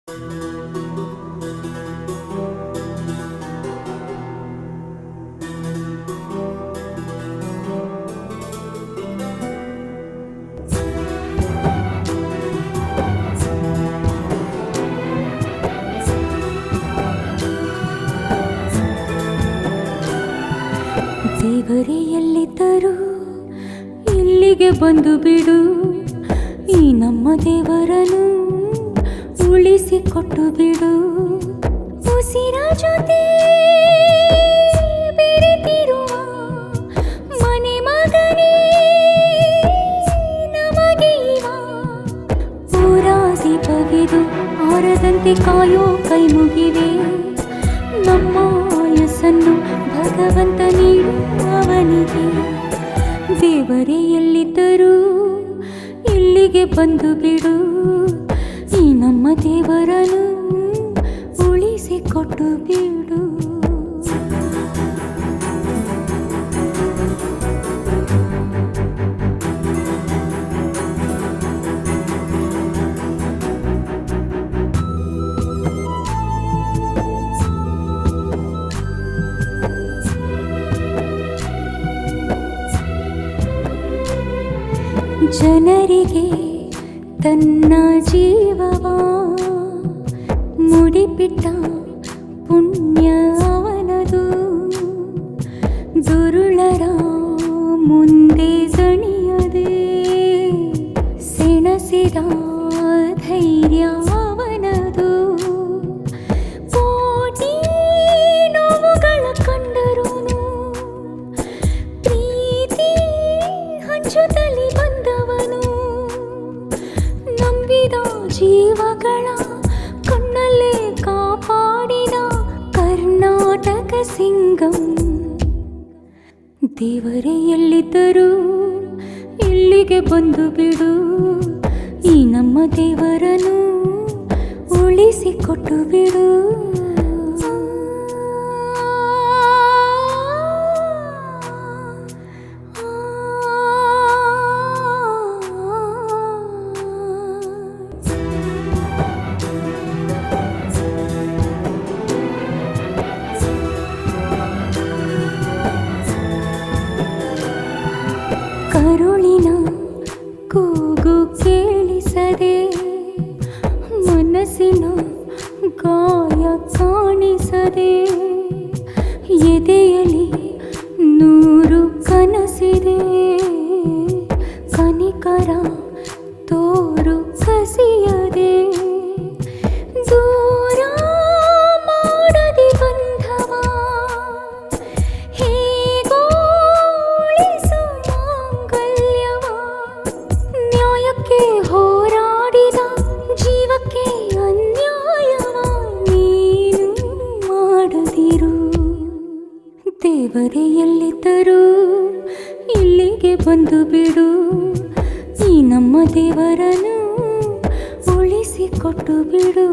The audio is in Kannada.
ದೇವರೇ ಎಲ್ಲಿದ್ದರೂ ಇಲ್ಲಿಗೆ ಬಂದು ಬಿಡು. ಈ ನಮ್ಮ ದೇವರನ್ನು ಉಳಿಸಿಕೊಟ್ಟು ಬಿಡು. ಉಸಿರ ಜೊತೆ ಬೆರೆತಿರುವ ಮನೆ ಮಗನೇ ನಮಗೆ ಇವ. ಪೂರಾಸಿ ಬಗೆದು ಆರದಂತೆ ಕಾಯೋ ಕೈ ಮುಗಿವೆ. ನಮ್ಮ ಆಯಸ್ಸನ್ನು ಭಗವಂತ ನೀಡು ಅವನಿಗೆ. ದೇವರೇ ಎಲ್ಲಿದ್ದರೂ ಇಲ್ಲಿಗೆ ಬಂದು ಬಿಡು. ಈ ನಮ್ಮ ದೇವರನ್ನು ಉಳಿಸಿಕೊಟ್ಟು ಬಿಡು. ಜನರಿಗೆ ತನ್ನ ಜೀವವ ಮುಡಿಪಿಟ್ಟ ಪುಣ್ಯ ಅವನದು. ದುರುಳರ ಮುಂದೆ ದಣಿಯದೆ ಸೆಣಸಿದ ಧೈರ್ಯ ಅವನದು. ಕೋಟಿ ನೋವುಗಳ ಕಂಡರೂ ಪ್ರೀತಿ ಹಂಚುತ್ತಲೇ ಬಂದವನು. ನಂಬಿದ ಜೀವಗಳ ಕಣ್ಣಲ್ಲೇ ಕಾಪಾಡಿದ ಕರ್ನಾಟಕ ಸಿಂಗಂ. ದೇವರೇ ಎಲ್ಲಿದ್ದರೂ ಇಲ್ಲಿಗೆ ಬಂದು ಬಿಡು. ಈ ನಮ್ಮ ದೇವರನ್ನು ಉಳಿಸಿಕೊಟ್ಟು ಬಿಡು. ಕರುಳಿನ ಕೂಗು ಕೇಳಿಸದೆ ಮನಸ್ಸಿನ ಗಾಯ ಕಾಣಿಸದೆ ಎದೆಯಲ್ಲಿ 100 ಕನಸಿದೆ. ಕನಿಕರ ತೋರು ಕಸಿಯದೆ ದೂರ ಮಾಡದೆ ಬಂಧವ ಹೇಗೋ ಉಳಿಸು ಮಾಂಗಲ್ಯವ. ನ್ಯಾಯಕ್ಕೆ ಹೋರಾಡಿದ ಜೀವಕ್ಕೆ ಅನ್ಯಾಯವ ನೀನು ಮಾಡದಿರು. ದೇವರೇ ಎಲ್ಲಿದ್ದರೂ ಇಲ್ಲಿಗೆ ಬಂದು ಬಿಡು. ಈ ನಮ್ಮ ದೇವರನ್ನು ಉಳಿಸಿಕೊಟ್ಟು ಬಿಡು.